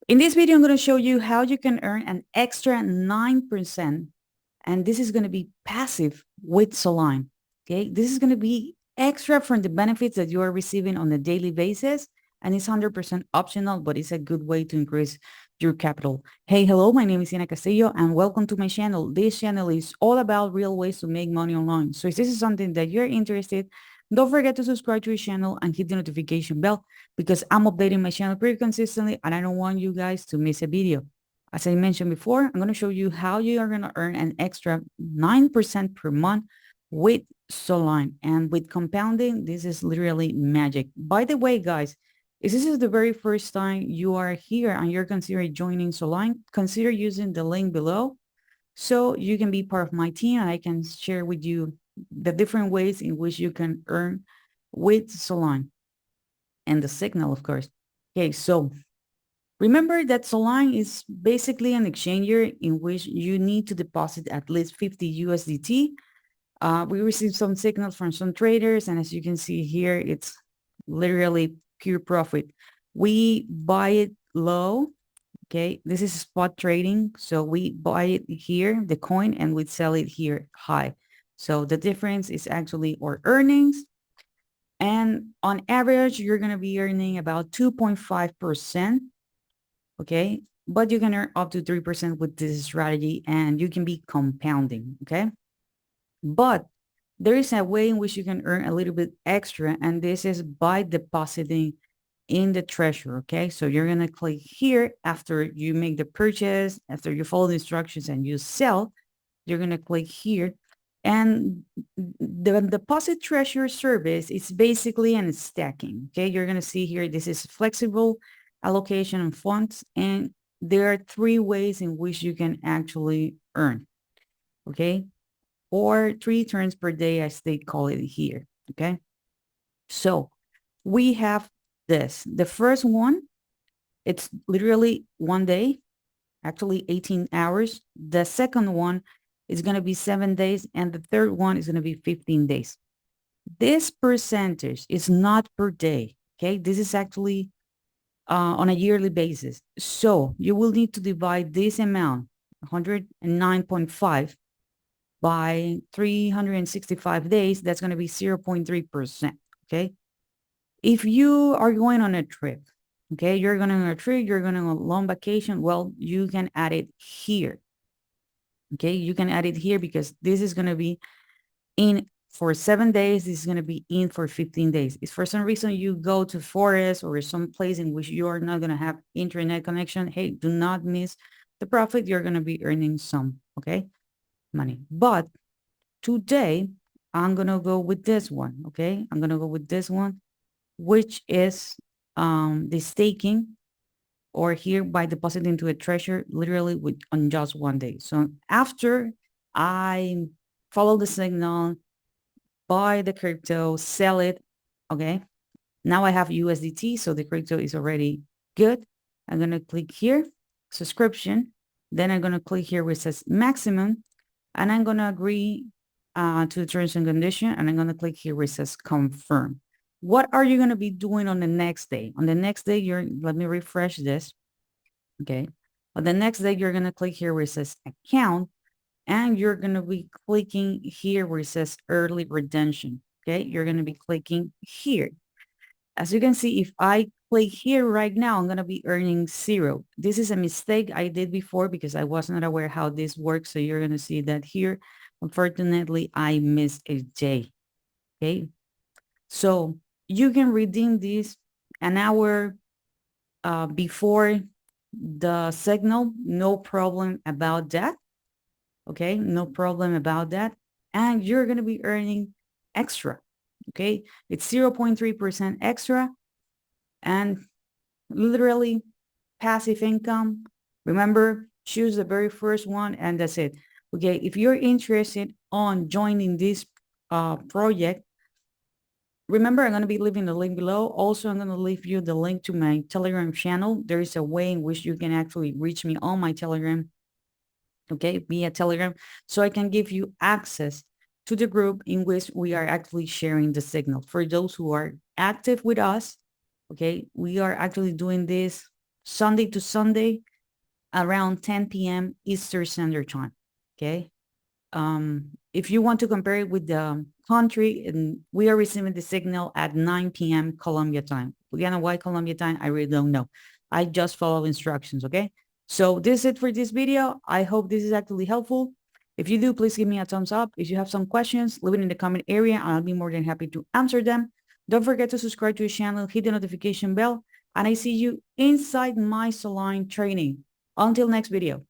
In this video, I'm going to show you how you can earn an extra 9%, and this is going to be passive with Solain. Okay, this is going to be extra from the benefits that you are receiving on a daily basis, and it's 100% optional, but it's a good way to increase your capital. Hey, hello, my name is Diana Castillo, and welcome to my channel. This channel is all about real ways to make money online. So if this is something that you're interested, don't forget to subscribe to the channel and hit the notification bell because I'm updating my channel pretty consistently and I don't want you guys to miss a video. As I mentioned before, I'm going to show you how you are going to earn an extra 9% per month with Solain. And with compounding, this is literally magic. By the way, guys, if this is the very first time you are here and you're considering joining Solain, consider using the link below so you can be part of my team and I can share with you the different ways in which you can earn with Solain and the signal, of course. Okay, so remember that Solain is basically an exchanger in which you need to deposit at least 50 USDT. We received some signals from some traders, and as you can see here, it's literally pure profit. We buy it low. Okay, this is spot trading. So we buy it here, the coin, and we sell it here high. So the difference is actually our earnings. And on average, you're going to be earning about 2.5%. Okay. But you can earn up to 3% with this strategy and you can be compounding. Okay. But there is a way in which you can earn a little bit extra. And this is by depositing in the treasury. Okay. So you're going to click here after you make the purchase, after you follow the instructions and you sell, you're going to click here. And the deposit treasury service is basically an stacking. Okay. You're going to see here, this is flexible allocation of funds. And there are three ways in which you can actually earn. Okay. Or 3 turns per day, as they call it here. Okay. So we have this. The first one, it's literally 1 day, actually 18 hours. The second one is going to be 7 days. And the third one is going to be 15 days. This percentage is not per day. Okay. This is actually on a yearly basis. So you will need to divide this amount, 109.5, by 365 days. That's going to be 0.3%. Okay. If you are going on a trip, okay, you're going on a trip, you're going on a long vacation, well, you can add it here. Okay. You can add it here because this is going to be in for 7 days. This is going to be in for 15 days. If for some reason you go to forest or some place in which you are not going to have internet connection, hey, do not miss the profit. You're going to be earning some, okay, money. But today, I'm going to go with this one, okay? I'm going to go with this one, which is the staking, or here by depositing to a treasure literally with on just 1 day. So after I follow the signal, buy the crypto, sell it. Okay. Now I have USDT. So the crypto is already good. I'm going to click here, subscription. Then I'm going to click here where it says maximum. And I'm going to agree to the terms and condition. And I'm going to click here where it says confirm. What are you going to be doing on the next day? On the next day, let me refresh this. Okay. On the next day, you're going to click here where it says account. And you're going to be clicking here where it says early redemption. Okay, you're going to be clicking here. As you can see, if I click here right now, I'm going to be earning 0. This is a mistake I did before because I was not aware how this works. So you're going to see that here. Unfortunately, I missed a day. Okay, so you can redeem this an hour before the signal. No problem about that. Okay, no problem about that. And you're going to be earning extra. Okay, it's 0.3% extra and literally passive income. Remember, choose the very first one and that's it. Okay, if you're interested on joining this project, remember, I'm going to be leaving the link below. Also, I'm going to leave you the link to my Telegram channel. There is a way in which you can actually reach me on my Telegram, okay, via Telegram, so I can give you access to the group in which we are actually sharing the signal. For those who are active with us, okay, we are actually doing this Sunday to Sunday, around 10 p.m. Eastern Standard Time. Okay. If you want to compare it with the country, and we are receiving the signal at 9 p.m. Colombia time. Again, why Colombia time? I really don't know. I just follow instructions. Okay. So this is it for this video. I hope this is actually helpful. If you do, please give me a thumbs up. If you have some questions, leave it in the comment area and I'll be more than happy to answer them. Don't forget to subscribe to the channel, hit the notification bell, and I see you inside my Solain training. Until next video.